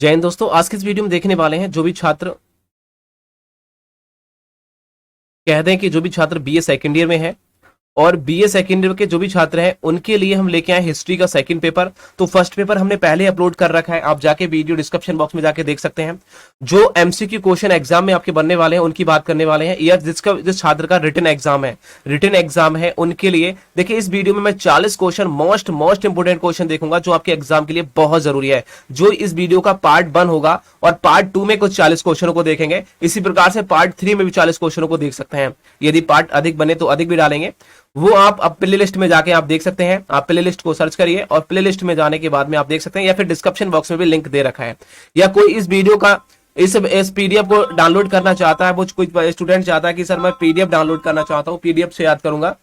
जय हिंद दोस्तों, आज की इस वीडियो में देखने वाले हैं जो भी छात्र कह दें कि जो भी छात्र बीए सेकंड ईयर में है और बीए सेकंड ईयर के जो भी छात्र हैं उनके लिए हम लेके आए हिस्ट्री का सेकंड पेपर। तो फर्स्ट पेपर हमने पहले अपलोड कर रखा है, आप जाके वीडियो डिस्क्रिप्शन बॉक्स में जाके देख सकते हैं। जो एमसीक्यू क्वेश्चन एग्जाम में आपके बनने वाले हैं उनकी बात करने वाले हैं, या जिस छात्र का रिटन एग्जाम है उनके लिए देखिए इस वीडियो में मैं 40 क्वेश्चन मोस्ट इंपोर्टेंट क्वेश्चन देखूंगा जो आपके एग्जाम के लिए बहुत जरूरी है। जो इस वीडियो का पार्ट 1 होगा और पार्ट 2 में कुछ 40 क्वेश्चनों को देखेंगे, इसी प्रकार से पार्ट 3 में भी 40 क्वेश्चनों को देख सकते हैं। यदि पार्ट अधिक बने तो अधिक भी डालेंगे, वो आप अब प्ले लिस्ट में जाके आप देख सकते हैं। आप प्ले लिस्ट को सर्च करिए और प्ले लिस्ट में जाने के बाद में आप देख सकते हैं, या फिर डिस्क्रिप्शन बॉक्स में भी लिंक दे रखा है। या कोई इस वीडियो का इस पीडीएफ को डाउनलोड करना चाहता है, वो कोई स्टूडेंट चाहता है कि सर मैं पीडीएफ डाउनलोड करना चाहता हूं, पीडीएफ से याद करूंगा,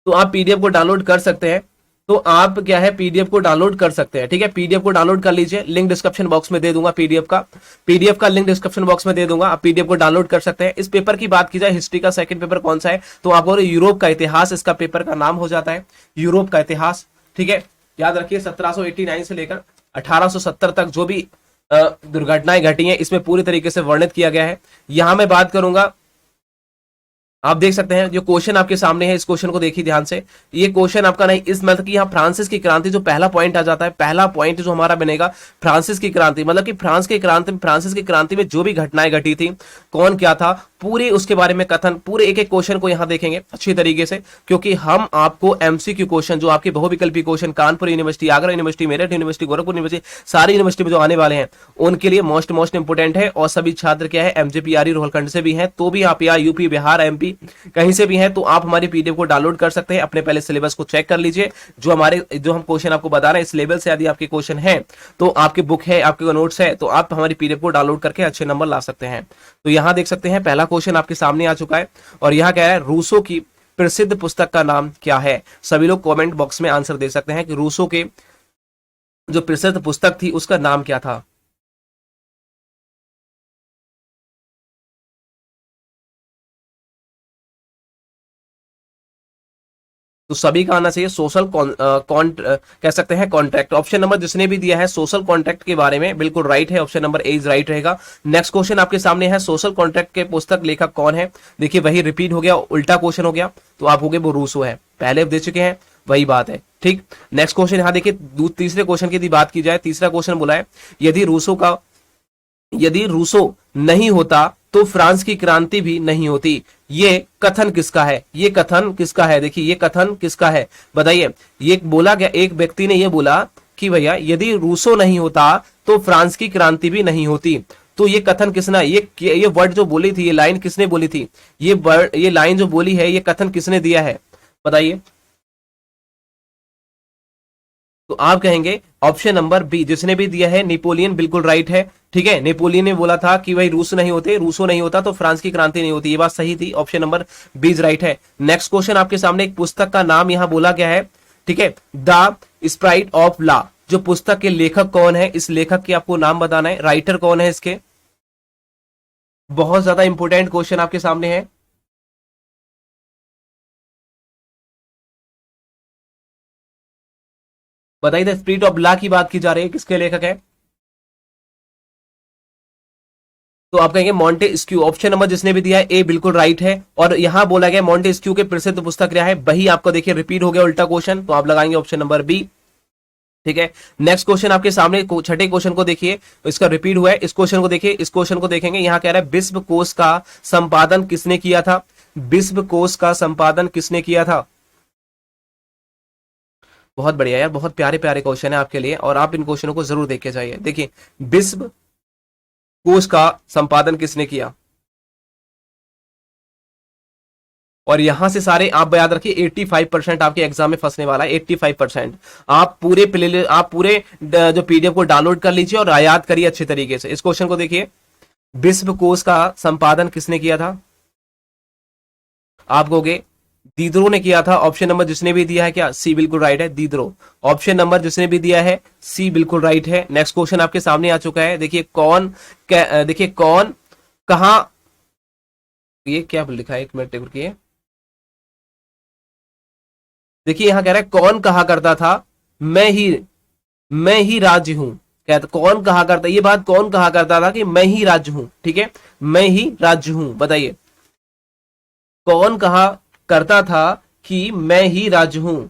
तो आप पीडीएफ को डाउनलोड कर सकते हैं। तो आप क्या है पीडीएफ को डाउनलोड कर सकते हैं। ठीक है, पीडीएफ को डाउनलोड कर लीजिए, लिंक डिस्क्रिप्शन बॉक्स में दे दूंगा। पीडीएफ का लिंक डिस्क्रिप्शन बॉक्स में दे दूंगा, आप पीडीएफ को डाउनलोड कर सकते हैं। इस पेपर की बात की जाए, हिस्ट्री का सेकंड पेपर कौन सा है, तो आपको यूरोप का इतिहास इसका पेपर का नाम हो जाता है, यूरोप का इतिहास। ठीक है, याद रखिए 1789 से लेकर 1870 तक जो भी दुर्घटनाएं घटी हैं इसमें पूरी तरीके से वर्णित किया गया है। यहां मैं बात करूंगा, आप देख सकते हैं जो क्वेश्चन आपके सामने है, इस क्वेश्चन को देखिए ध्यान से। ये क्वेश्चन आपका नहीं, इस मतलब कि यहाँ फ्रांसिस की क्रांति जो पहला पॉइंट आ जाता है, पहला पॉइंट जो हमारा बनेगा फ्रांसिस की क्रांति, मतलब कि फ्रांसिस की क्रांति में जो भी घटनाएं घटी थी, कौन क्या था, पूरे उसके बारे में कथन, पूरे एक एक क्वेश्चन को यहाँ देखेंगे अच्छी तरीके से, क्योंकि हम आपको एमसीक्यू क्वेश्चन जो आपके बहुविकल्पी question Kanpur university, Agra university, Meerut university, Gorakhpur university, सारी यूनिवर्सिटी में जो आने वाले हैं उनके लिए मोस्ट इंपोर्टेंट है। और सभी छात्र क्या है एमजेपीआरई रोहलखंड से भी हैं, तो भी आप या यूपी, बिहार, एमपी कहीं से भी हैं तो आप हमारी पीडीएफ को डाउनलोड कर सकते हैं। अपने पहले सिलेबस को चेक कर लीजिए, जो हम क्वेश्चन आपको बता रहे हैं इस लेवल से यदि आपके क्वेश्चन है तो आपके बुक है, आपके नोट्स है, तो आप हमारी पीडीएफ को डाउनलोड करके अच्छे नंबर ला सकते हैं। तो यहां देख सकते हैं पहला क्वेश्चन आपके सामने आ चुका है, और यहां क्या है, रूसो की प्रसिद्ध पुस्तक का नाम क्या है। सभी लोग कमेंट बॉक्स में आंसर दे सकते हैं कि रूसो के जो प्रसिद्ध पुस्तक थी उसका नाम क्या था। तो सभी का आना चाहिए सोशल कह सकते हैं कॉन्ट्रैक्ट। ऑप्शन नंबर जिसने भी दिया है सोशल कॉन्ट्रैक्ट के बारे में बिल्कुल राइट है, option number A is right रहेगा। नेक्स्ट क्वेश्चन आपके सामने है, सोशल कॉन्ट्रैक्ट के पुस्तक लेखक कौन है। देखिए वही रिपीट हो गया, उल्टा क्वेश्चन हो गया, तो आप हो गए वो रूसो है, पहले दे चुके हैं वही बात है। ठीक, नेक्स्ट क्वेश्चन यहां देखिए, तीसरे क्वेश्चन की बात की जाए, तीसरा क्वेश्चन बोला है यदि रूसो नहीं होता तो फ्रांस की क्रांति भी नहीं होती। ये कथन किसका है, ये कथन किसका है, देखिए ये कथन किसका है बताइए। ये बोला गया, एक व्यक्ति ने ये बोला कि भैया यदि रूसो नहीं होता तो फ्रांस की क्रांति भी नहीं होती। तो ये कथन किसने, ये वर्ड जो बोली थी, ये लाइन किसने बोली थी, ये लाइन जो बोली है, ये कथन किसने दिया है बताइए। तो आप कहेंगे ऑप्शन नंबर बी, जिसने भी दिया है नेपोलियन, बिल्कुल राइट है। ठीक है, नेपोलियन ने बोला था कि भाई रूसो नहीं होता तो फ्रांस की क्रांति नहीं होती, ये बात सही थी, ऑप्शन नंबर बी राइट है। नेक्स्ट क्वेश्चन आपके सामने एक पुस्तक का नाम यहां बोला गया है। ठीक है, द स्प्राइट ऑफ लॉ, जो पुस्तक के लेखक कौन है, इस लेखक के आपको नाम बताना है, राइटर कौन है इसके। बहुत ज्यादा इंपोर्टेंट क्वेश्चन आपके सामने है। बताइए, द स्पिरिट ऑफ लॉ की बात की जा रही है, किसके लेखक है, तो आप कहेंगे मॉन्टेस्क्यू। ऑप्शन नंबर जिसने भी दिया है ए बिल्कुल राइट है। और यहां बोला गया मॉन्टेस्क्यू के प्रसिद्ध पुस्तक क्या है, वही आपको देखिए रिपीट हो गया उल्टा क्वेश्चन, तो आप लगाएंगे ऑप्शन नंबर बी। ठीक है, नेक्स्ट क्वेश्चन आपके सामने, छठे क्वेश्चन को देखिए, इसका रिपीट हुआ है, इस क्वेश्चन को देखिए, इस क्वेश्चन को देखेंगे। यहां कह रहा है विश्व कोश का संपादन किसने किया था, विश्व कोश का संपादन किसने किया था। बहुत बढ़िया यार, बहुत प्यारे प्यारे क्वेश्चन है आपके लिए, और आप इन क्वेश्चनों को जरूर देख के जाइए। देखिए विश्व कोश का संपादन किसने किया, और यहां से सारे आप याद रखिए 85% आपके एग्जाम में फंसने वाला है, 85%। आप पूरे जो पीडीएफ को डाउनलोड कर लीजिए और याद करिए अच्छे तरीके से। इस क्वेश्चन को देखिए, विश्व कोश का संपादन किसने किया था, आप कहोगे दीदरो ने किया था। ऑप्शन नंबर जिसने भी दिया है क्या, सी बिल्कुल राइट है, दीदरो। ऑप्शन नंबर जिसने भी दिया है सी बिल्कुल राइट है। नेक्स्ट क्वेश्चन आपके सामने आ चुका है, देखिए कौन कहा, ये क्या लिखा है, एक मिनट रुकिए। देखिए यहां कह रहा है कौन कहा करता था मैं ही राज्य हूं, कहता कौन कहा करता, ये बात कौन कहा करता था कि मैं ही राज्य हूं, ठीक है, मैं ही राज्य हूं, बताइए कौन कहा करता था कि मैं ही राज्य हूं।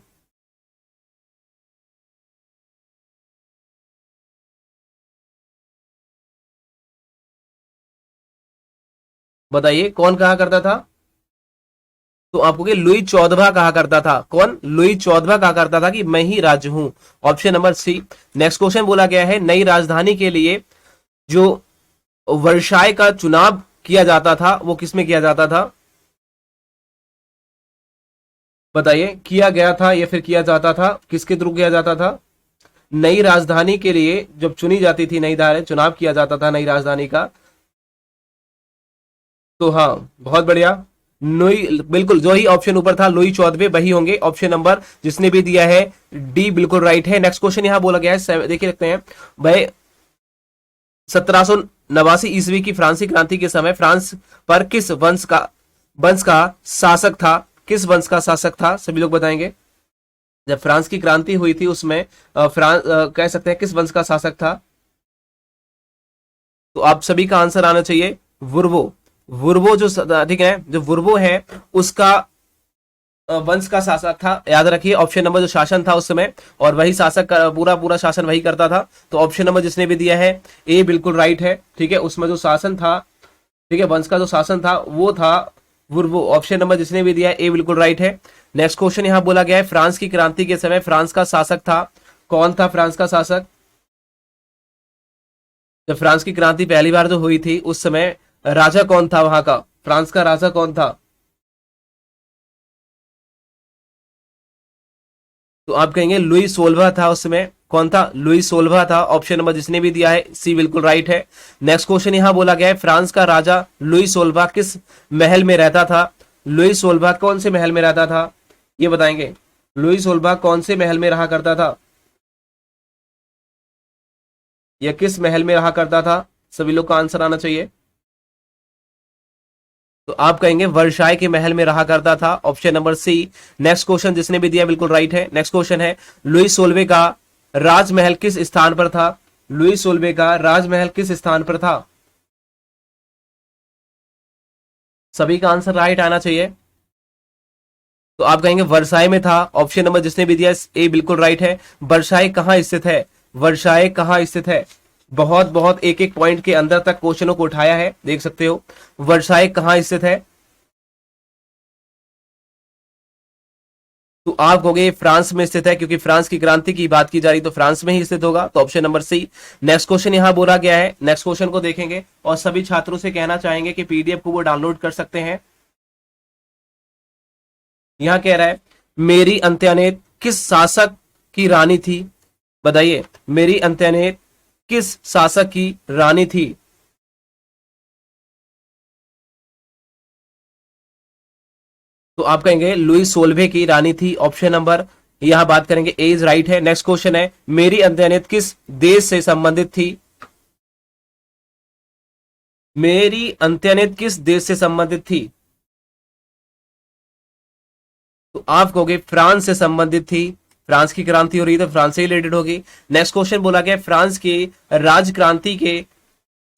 बताइए कौन कहा करता था। तो आपको कि लुई चौदहवा कहा करता था, कौन, लुई चौदहवा कहा करता था कि मैं ही राज्य हूं। Option number C. Next question बोला गया है नई राजधानी के लिए जो वर्षाय का चुनाव किया जाता था वो किसमें किया जाता था। बताइए किया गया था या फिर किया जाता था, किसके थ्रू किया जाता था। नई राजधानी के लिए जब चुनी जाती थी, नई धारा चुनाव किया जाता था नई राजधानी का, तो हाँ बहुत बढ़िया, लुई, बिल्कुल जो ही ऑप्शन ऊपर था लुई चौदहवें वही होंगे। ऑप्शन नंबर जिसने भी दिया है डी बिल्कुल राइट है। नेक्स्ट क्वेश्चन यहां बोला गया है, देखिए रखते हैं भाई, 1789 ईस्वी की फ्रांसीसी क्रांति के समय फ्रांस पर किस वंश का शासक था, किस वंश का शासक था, सभी लोग बताएंगे। जब फ्रांस की क्रांति हुई थी उसमें फ्रांस कह सकते हैं किस वंश का शासक था। तो आप सभी का आंसर आना चाहिए वुर्वो। वुर्वो जो, ठीक है, जो वुर्वो है उसका वंश का शासक था, याद रखिए। ऑप्शन नंबर जो शासन था उस समय, और वही शासक पूरा पूरा शासन वही करता था। तो ऑप्शन नंबर जिसने भी दिया है ए बिल्कुल राइट है, ठीक है, उसमें जो शासन था, ठीक है, वंश का जो शासन था वो था वुर्वो। ऑप्शन नंबर जिसने भी दिया है ए बिल्कुल राइट है। नेक्स्ट क्वेश्चन यहां बोला गया है फ्रांस की क्रांति के समय फ्रांस का शासक था, कौन था फ्रांस का शासक। जब फ्रांस की क्रांति पहली बार जो हुई थी उस समय राजा कौन था वहां का, फ्रांस का राजा कौन था। तो आप कहेंगे लुई सोलवा था उस समय, कौन था, लुई सोलवा था। ऑप्शन नंबर जिसने भी दिया है सी बिल्कुल राइट है। नेक्स्ट क्वेश्चन यहां बोला गया है फ्रांस का राजा लुई सोलवा किस महल में रहता था। लुई सोलवा कौन से महल में रहता था, ये बताएंगे। लुई सोलवा कौन से महल में रहा करता था, या किस महल में रहा करता था, सभी लोग का आंसर आना चाहिए। तो आप कहेंगे वर्षाय के महल में रहा करता था, option number C. Next question जिसने भी दिया बिल्कुल राइट है। नेक्स्ट क्वेश्चन है लुई सोलवे का राजमहल किस स्थान पर था। लुई सोलवे का राजमहल किस स्थान पर था, सभी का आंसर राइट आना चाहिए। तो आप कहेंगे वर्षाय में था, ऑप्शन नंबर जिसने भी दिया ए बिल्कुल राइट है। वर्षाय कहां स्थित है, वर्षाय कहां स्थित है, बहुत बहुत एक एक पॉइंट के अंदर तक क्वेश्चनों को उठाया है, देख सकते हो। वर्षाय कहां स्थित है, तो आप कहोगे फ्रांस में स्थित है, क्योंकि फ्रांस की क्रांति की बात की जा रही तो फ्रांस में ही स्थित होगा। तो option number C. Next question यहां बोला गया है, नेक्स्ट क्वेश्चन को देखेंगे और सभी छात्रों से कहना चाहेंगे कि पीडीएफ को वो डाउनलोड कर सकते हैं। यहां कह रहा है मेरी अंत्यानेत किस शासक की रानी थी। बताइए मेरी अंत्यानेत किस शासक की रानी थी। तो आप कहेंगे लुई सोलवे की रानी थी, ऑप्शन नंबर यहां बात करेंगे ए इज राइट है। नेक्स्ट क्वेश्चन है मेरी अंत्यानेत किस देश से संबंधित थी। मेरी अंत्यानेत किस देश से संबंधित थी, तो आप कहोगे फ्रांस से संबंधित थी। फ्रांस की क्रांति हो रही तो फ्रांस से रिलेटेड होगी। नेक्स्ट क्वेश्चन बोला गया फ्रांस की राज क्रांति के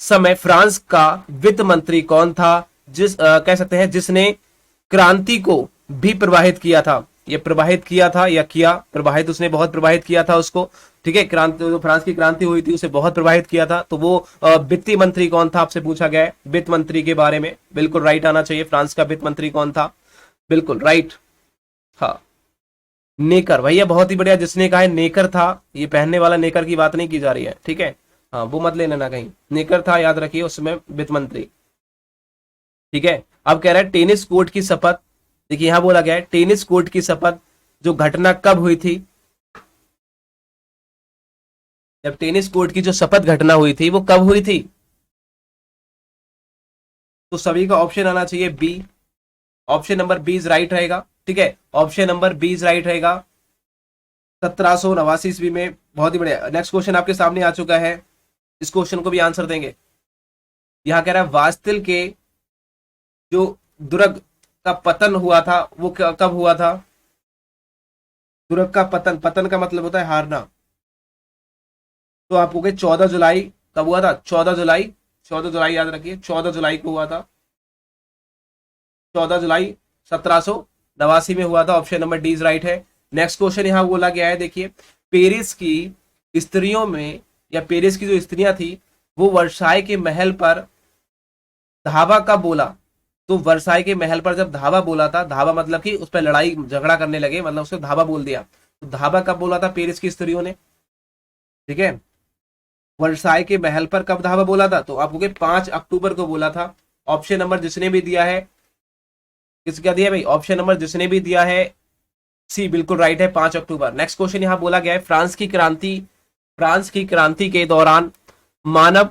समय फ्रांस का वित्त मंत्री कौन था, कह सकते हैं जिसने क्रांति को भी प्रवाहित किया था। ये प्रवाहित किया था या किया, प्रवाहित, उसने बहुत प्रवाहित किया था उसको, ठीक है, क्रांति जो फ्रांस की क्रांति हुई थी उसे बहुत प्रभावित किया था। तो वो वित्तीय मंत्री कौन था आपसे पूछा गया है, वित्त मंत्री के बारे में बिल्कुल राइट आना चाहिए। फ्रांस का वित्त मंत्री कौन था, बिल्कुल राइट, हाँ नेकर, भैया बहुत ही बढ़िया, जिसने कहा है नेकर था, ये पहनने वाला नेकर की बात नहीं की जा रही है, ठीक है, हाँ वो मत ले लेना कहीं, नेकर था याद रखिए उसमें वित्त मंत्री, ठीक है। अब कह रहा है टेनिस कोर्ट की शपथ, देखिए यहां बोला गया है टेनिस कोर्ट की शपथ जो घटना कब हुई थी। जब टेनिस कोर्ट की जो शपथ घटना हुई थी वो कब हुई थी, तो सभी का ऑप्शन आना चाहिए B, option number B is right रहेगा, ठीक है, option number B is right रहेगा 1789 ईस्वी में। बहुत ही बढ़िया। नेक्स्ट क्वेश्चन आपके सामने आ चुका है, इस क्वेश्चन को भी आंसर देंगे। यहां कह रहा है वास्तिल के जो दुर्ग का पतन हुआ था वो कब हुआ था। दुर्ग का पतन, पतन का मतलब होता है हारना, तो आपको के 14 जुलाई कब हुआ था? 14 जुलाई, 14 जुलाई याद रखिए, 14 जुलाई को हुआ था, 14 जुलाई 1789 में हुआ था। Option number D is right है। नेक्स्ट क्वेश्चन यहां बोला गया है, देखिए पेरिस की स्त्रियों में, या पेरिस की जो स्त्रियां थी वो वर्साई के महल पर धावा कब बोला? तो वर्साई के महल पर जब धावा बोला था, धावा मतलब कि उस पर लड़ाई झगड़ा करने लगे, मतलब उसको धावा बोल दिया, तो धावा कब बोला था पेरिस की स्त्रियों ने? ठीक है, वर्साई के महल पर कब धावा बोला था? तो आपको 5 अक्टूबर को बोला था। ऑप्शन नंबर जिसने भी दिया है, किसका दिया भाई? ऑप्शन नंबर जिसने भी दिया है सी बिल्कुल राइट है, 5 अक्टूबर। नेक्स्ट क्वेश्चन यहां बोला गया है, फ्रांस की क्रांति के दौरान मानव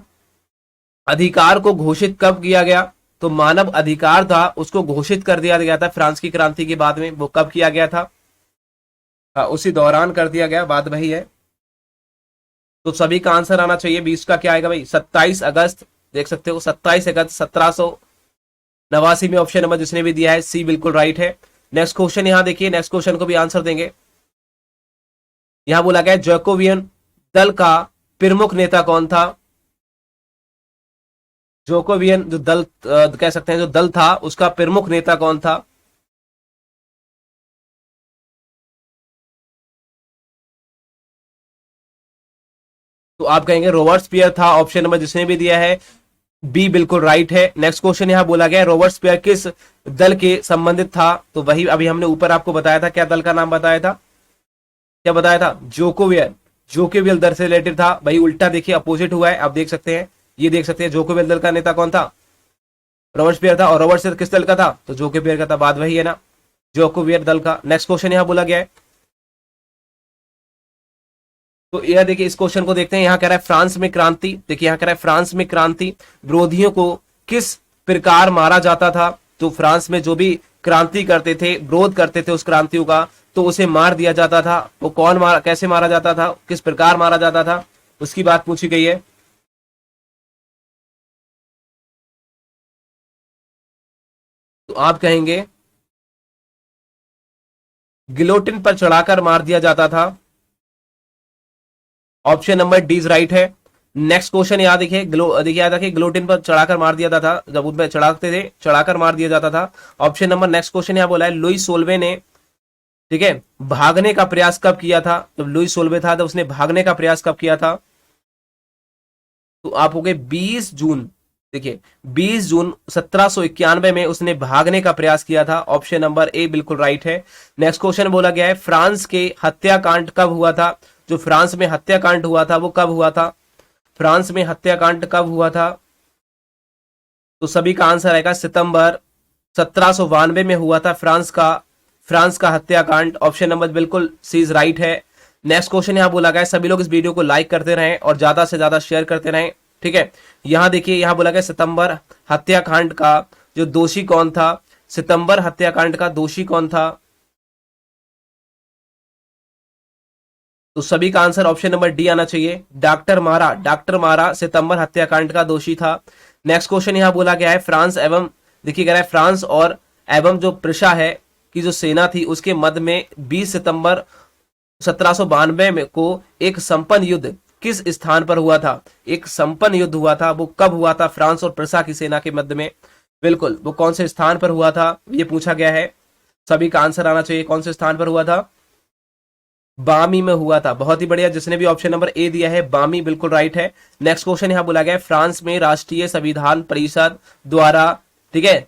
अधिकार को घोषित कब किया गया? तो मानव अधिकार था उसको घोषित कर दिया गया था फ्रांस की क्रांति के बाद में, वो कब किया गया था? उसी दौरान कर दिया गया, बात वही है। तो सभी का आंसर आना चाहिए। 20 का क्या आएगा भाई? 27 अगस्त, देख सकते हो 27 अगस्त 1789 में ऑप्शन नंबर जिसने भी दिया है सी बिल्कुल राइट है। नेक्स्ट क्वेश्चन यहां देखिए, नेक्स्ट क्वेश्चन को भी आंसर देंगे। यहां बोला गया जैकोबियन दल का प्रमुख नेता कौन था? जैकोबियन जो दल कह सकते हैं, जो दल था उसका प्रमुख नेता कौन था? तो आप कहेंगे रॉबर्टस्पियर था। ऑप्शन नंबर जिसने भी दिया है बी बिल्कुल राइट है। नेक्स्ट क्वेश्चन यहां बोला गया रॉबर्टस्पियर किस दल के संबंधित था? तो वही अभी हमने ऊपर आपको बताया था, क्या दल का नाम बताया था? क्या बताया था? जोकोवियल दल से रिलेटेड था। वही उल्टा देखिए अपोजिट हुआ है, आप देख सकते हैं, ये देख सकते हैं। जोकोवियल दल का नेता कौन था? रॉबर्टस्पियर था। और रॉबर्टस्पियर किस दल का था? तो जोकोवियर का था, बात वही है ना, जोकोवियर दल का। नेक्स्ट क्वेश्चन यहां बोला गया है, तो यह देखिए इस क्वेश्चन को देखते हैं। यहां कह रहा है फ्रांस में क्रांति, देखिए यहां कह रहा है फ्रांस में क्रांति विरोधियों को किस प्रकार मारा जाता था? तो फ्रांस में जो भी क्रांति करते थे, विरोध करते थे उस क्रांतियों का, तो उसे मार दिया जाता था। वो कौन मारा, कैसे मारा जाता था, किस प्रकार मारा जाता था, उसकी बात पूछी गई है। तो आप कहेंगे गिलोटिन पर चढ़ाकर मार दिया जाता था। Option number D is right है। नेक्स्ट क्वेश्चन याद देखिए, देखिए याद रखिए गिलोटिन पर चढ़ाकर मार दिया जाता था, जब उनपे चढ़ाते थे चढ़ाकर मार दिया जाता था। ऑप्शन नंबर नेक्स्ट क्वेश्चन यहां बोला है लुई सोल्वे ने, ठीक है, भागने का प्रयास कब किया था? जब लुई सोल्वे था तो उसने भागने का प्रयास कब किया था? तो आप हो गए 20 जून, देखिए 20 जून 1791 में उसने भागने का प्रयास किया था। ऑप्शन नंबर ए बिल्कुल राइट है। नेक्स्ट क्वेश्चन बोला गया है फ्रांस के हत्याकांड कब हुआ था? जो फ्रांस में हत्याकांड हुआ था वो कब हुआ था? फ्रांस में हत्याकांड कब हुआ था? तो सभी का आंसर आएगा सितंबर 1792 में हुआ था फ्रांस का हत्याकांड। ऑप्शन नंबर बिल्कुल सी इज राइट है। नेक्स्ट क्वेश्चन यहां बोला गया सभी लोग इस वीडियो को लाइक करते रहें और ज्यादा से ज्यादा शेयर करते रहें, ठीक है। यहां देखिए, यहां बोला गया सितंबर हत्याकांड का जो दोषी कौन था? सितंबर हत्याकांड का दोषी कौन था? तो सभी का आंसर ऑप्शन नंबर डी आना चाहिए, डॉक्टर मारा सितंबर हत्याकांड का दोषी था। नेक्स्ट क्वेश्चन यहां बोला गया है फ्रांस एवं, देखिए कह रहा है फ्रांस और एवं जो प्रशा है की जो सेना थी उसके मध्य में 20 सितंबर 1792 में को एक संपन्न युद्ध किस स्थान पर हुआ था? एक संपन्न युद्ध हुआ था, वो कब हुआ था फ्रांस और प्रशा की सेना के मध्य में? बिल्कुल, वो कौन से स्थान पर हुआ था ये पूछा गया है। सभी का आंसर आना चाहिए, कौन से स्थान पर हुआ था? बामी में हुआ था। बहुत ही बढ़िया, जिसने भी ऑप्शन नंबर ए दिया है बामी बिल्कुल राइट है। नेक्स्ट क्वेश्चन यहां बोला गया है फ्रांस में राष्ट्रीय संविधान परिषद द्वारा, ठीक है,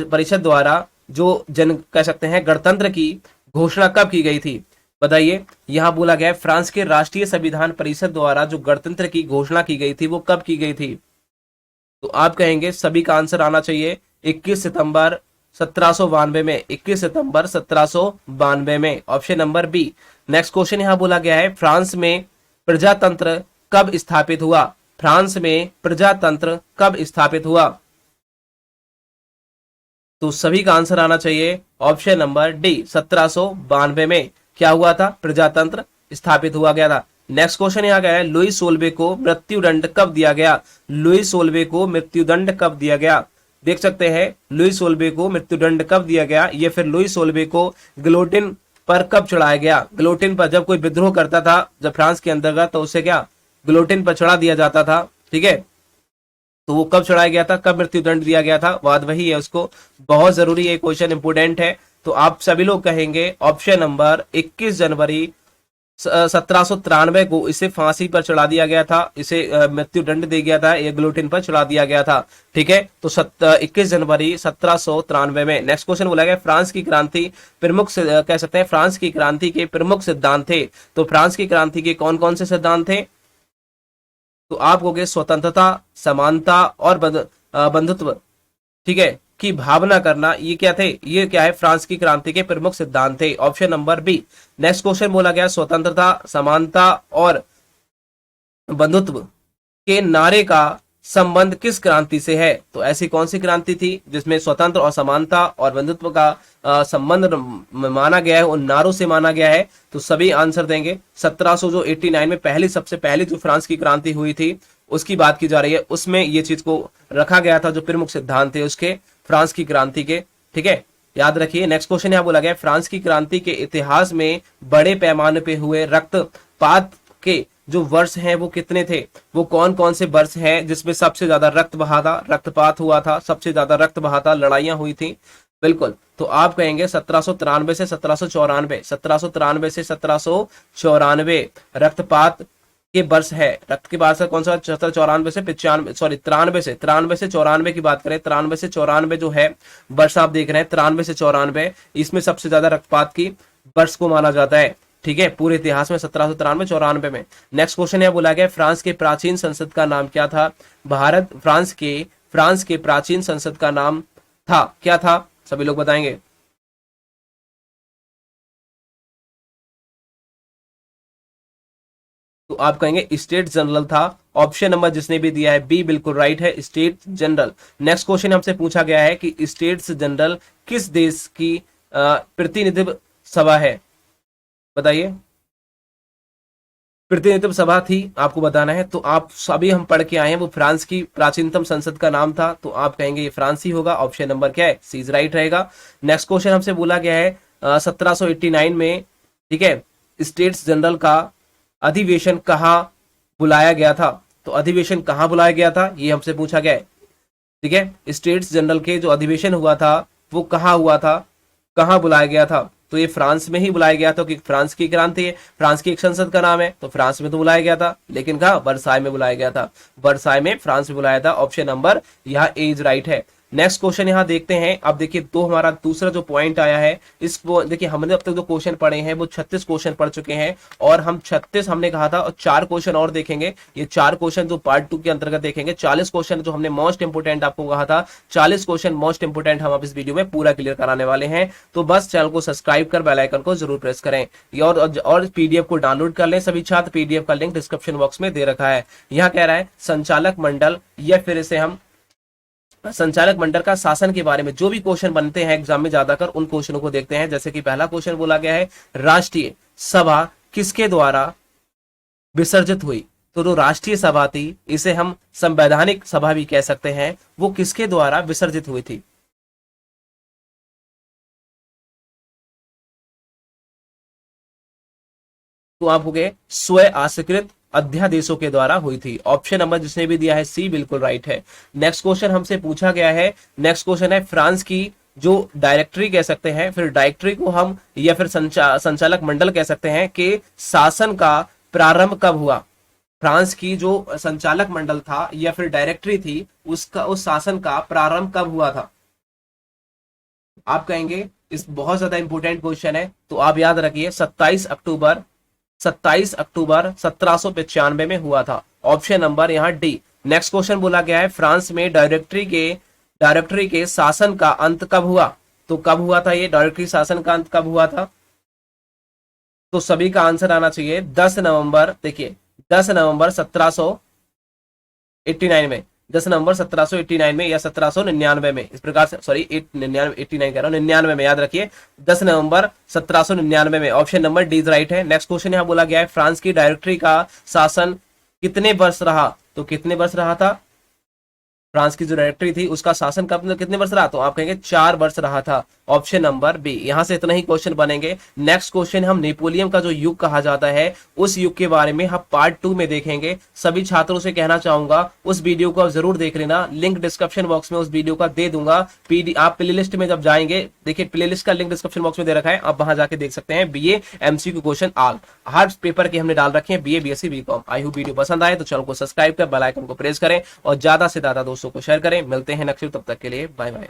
परिषद द्वारा जो जन कह सकते हैं गणतंत्र की घोषणा कब की गई थी? बताइए। यहां बोला गया है फ्रांस के राष्ट्रीय संविधान परिषद द्वारा जो गणतंत्र की घोषणा की गई थी वो कब की गई थी? तो आप कहेंगे सभी का आंसर आना चाहिए 21 सितंबर 1792 में, 21 सितंबर 1792 में, option number B. Next question यहां बोला गया है फ्रांस में प्रजातंत्र कब स्थापित हुआ? फ्रांस में प्रजातंत्र कब स्थापित हुआ? तो सभी का आंसर आना चाहिए ऑप्शन नंबर डी, 1792 में क्या हुआ था? प्रजातंत्र स्थापित हुआ गया था। नेक्स्ट क्वेश्चन यहां गया है लुई सोल्वे को मृत्युदंड कब दिया गया? लुई सोल्वे को मृत्युदंड कब दिया गया? देख सकते हैं लुई सोल्वे को मृत्युदंड कब दिया गया, ये फिर लुई सोल्वे को गिलोटिन पर कब चढ़ाया गया? गिलोटिन पर जब कोई विद्रोह करता था जब फ्रांस के अंतर्गत, तो उसे क्या गिलोटिन पर चढ़ा दिया जाता था, ठीक है। तो वो कब चढ़ाया गया था, कब मृत्युदंड दिया गया था, बात वही है। उसको बहुत जरूरी है, क्वेश्चन इंपोर्टेंट है। तो आप सभी लोग कहेंगे ऑप्शन नंबर 21 जनवरी 1793 को इसे फांसी पर चढ़ा दिया गया था, इसे मृत्युदंड दिया गया था, ये गिलोटिन पर चढ़ा दिया गया था, ठीक है। तो 21 जनवरी 1793 में। नेक्स्ट क्वेश्चन बोला गया फ्रांस की क्रांति प्रमुख कह सकते हैं फ्रांस की क्रांति के प्रमुख सिद्धांत थे। तो फ्रांस की क्रांति के कौन कौन से सिद्धांत थे, तो आप कहोगे स्वतंत्रता, समानता और बंधुत्व, ठीक है, की भावना करना। ये क्या थे, ये क्या है, फ्रांस की क्रांति के प्रमुख सिद्धांत थे, option number B. Next question बोला गया स्वतंत्रता, समानता और बंधुत्व के नारे का संबंध किस क्रांति से है। तो ऐसी कौन सी क्रांति थी जिसमें स्वतंत्र और समानता और बंधुत्व का संबंध माना गया है, उन नारों से माना गया है। तो सभी आंसर देंगे। 1789 में पहली, सबसे पहली जो फ्रांस की क्रांति हुई थी उसकी बात की जा रही है, उसमें ये चीज को रखा गया था, जो प्रमुख सिद्धांत थे उसके, फ्रांस की क्रांति के, ठीक है, याद रखिए। नेक्स्ट क्वेश्चन यहां बोला गया फ्रांस की क्रांति के इतिहास में बड़े पैमाने पे हुए रक्तपात के जो वर्ष हैं वो कितने थे, वो कौन कौन से वर्ष हैं जिसमें सबसे ज्यादा रक्त बहा था, रक्तपात हुआ था, सबसे ज्यादा रक्त बहा था, लड़ाइयां हुई थी, बिल्कुल। तो आप कहेंगे 1793 से 1794, 1793 से 1794 रक्तपात के वर्ष है। रक्त के बाद से कौन सा, 94 से 95, सॉरी 93 से 94 की बात करें, 93 से 94 जो है वर्ष आप देख रहे हैं, 93 से 94, इसमें सबसे ज्यादा रक्तपात की वर्ष को माना जाता है, ठीक है, पूरे इतिहास में 1793 94 में। नेक्स्ट क्वेश्चन यह बोला गया फ्रांस के प्राचीन संसद का नाम क्या था। फ्रांस के प्राचीन संसद का नाम था, क्या था, सभी लोग बताएंगे। तो आप कहेंगे स्टेट जनरल था, ऑप्शन नंबर जिसने भी दिया है बी बिल्कुल राइट है, स्टेट जनरल। नेक्स्ट क्वेश्चन हमसे पूछा गया है कि स्टेट्स जनरल किस देश की प्रतिनिधित्व सभा है, बताइए। प्रतिनिधित्व सभा थी, आपको बताना है। तो आप सभी हम पढ़ के आए हैं, वो फ्रांस की प्राचीनतम संसद का नाम था, तो आप कहेंगे ये फ्रांस ही होगा, ऑप्शन नंबर क्या है, सी इज राइट रहेगा। नेक्स्ट क्वेश्चन हमसे बोला गया है 1789 में, ठीक है, स्टेट्स जनरल का अधिवेशन कहाँ बुलाया गया था। तो अधिवेशन कहाँ बुलाया गया था ये हमसे पूछा गया है, ठीक है। स्टेट्स जनरल के जो अधिवेशन हुआ था वो कहाँ हुआ था, कहाँ बुलाया गया था। तो ये फ्रांस में ही बुलाया गया था, क्योंकि फ्रांस की क्रांति है, फ्रांस की एक संसद का नाम है, तो फ्रांस में तो बुलाया गया था, लेकिन कहा वर्साई में बुलाया गया था, वर्साई में फ्रांस में बुलाया था, ऑप्शन नंबर यहाँ ए इज राइट है। नेक्स्ट क्वेश्चन यहाँ देखते हैं। अब देखिए तो हमारा दूसरा जो पॉइंट आया है, इसको देखिए, हमने अब तक जो क्वेश्चन पढ़े हैं वो 36 क्वेश्चन पढ़ चुके हैं, और हम 36 हमने कहा था, और 4 क्वेश्चन और देखेंगे। ये 4 क्वेश्चन जो पार्ट 2 के अंतर्गत देखेंगे, 40 क्वेश्चन जो हमने मोस्ट इंपोर्टेंट आपको कहा था, 40 क्वेश्चन मोस्ट इंपोर्टेंट हम अब इस वीडियो में पूरा क्लियर कराने वाले हैं। तो बस चैनल को सब्सक्राइब कर बेल आइकन को जरूर प्रेस करें, और पीडीएफ को डाउनलोड कर लें सभी छात्र, पीडीएफ का लिंक डिस्क्रिप्शन बॉक्स में दे रखा है। यहाँ कह रहा है संचालक मंडल, या फिर इसे हम संचालक मंडल का शासन के बारे में जो भी क्वेश्चन बनते हैं एग्जाम में ज्यादातर, उन क्वेश्चनों को देखते हैं। जैसे कि पहला क्वेश्चन बोला गया है राष्ट्रीय सभा किसके द्वारा विसर्जित हुई। तो जो राष्ट्रीय सभा थी, इसे हम संवैधानिक सभा भी कह सकते हैं, वो किसके द्वारा विसर्जित हुई थी। तो आप हो गए स्वयं आश्रित अध्यादेशों के द्वारा हुई थी, ऑप्शन नंबर जिसने भी दिया है सी बिल्कुल राइट है। नेक्स्ट क्वेश्चन हमसे पूछा गया है, नेक्स्ट क्वेश्चन है फ्रांस की जो डायरेक्टरी कह सकते हैं, फिर डायरेक्टरी को हम या फिर संचालक मंडल कह सकते हैं, कि शासन का प्रारंभ कब हुआ। फ्रांस की जो संचालक मंडल था या फिर डायरेक्टरी थी, उसका उस शासन का प्रारंभ कब हुआ था। आप कहेंगे इस बहुत ज्यादा इंपॉर्टेंट क्वेश्चन है, तो आप याद रखिए 27 अक्टूबर 1795 में हुआ था, ऑप्शन नंबर यहाँ डी। नेक्स्ट क्वेश्चन बोला गया है फ्रांस में डायरेक्टरी के शासन का अंत कब हुआ। तो कब हुआ था ये डायरेक्टरी शासन का अंत कब हुआ था। तो सभी का आंसर आना चाहिए 10 नवंबर, देखिए 10 नवंबर 1789 में, 10 नवंबर 1789 में या 1799 में, इस प्रकार से, सॉरी 89 कह रहा हूं, 99 में, याद रखिए 10 नवंबर 1799 में, ऑप्शन नंबर डी राइट है। नेक्स्ट क्वेश्चन यहां बोला गया है फ्रांस की डायरेक्टरी का शासन कितने वर्ष रहा। तो कितने वर्ष रहा था, फ्रांस की जो डायरेक्टरी थी उसका शासन कब कितने वर्ष रहा। तो आप कहेंगे 4 वर्ष रहा था, ऑप्शन नंबर बी। यहां से इतना ही क्वेश्चन बनेंगे। नेक्स्ट क्वेश्चन हम नेपोलियन का जो युग कहा जाता है उस युग के बारे में हम पार्ट 2 में देखेंगे। सभी छात्रों से कहना चाहूंगा उस वीडियो को आप जरूर देख लेना, लिंक डिस्क्रिप्शन बॉक्स में उस वीडियो का दे दूंगा। पीडी आप प्लेलिस्ट में जब जाएंगे, देखिए प्लेलिस्ट का लिंक डिस्क्रिप्शन बॉक्स में दे रखा है, आप वहां जाके देख सकते हैं। बीए एमसीक्यू क्वेश्चन ऑल हर पेपर के हमने डाल रखे हैं, BA BSc BCom. I hope video पसंद आए तो चैनल को सब्सक्राइब कर बेल आइकन को प्रेस करें और ज्यादा से ज्यादा दोस्तों को शेयर करें। मिलते हैं नेक्स्ट, तब तक के लिए बाय बाय।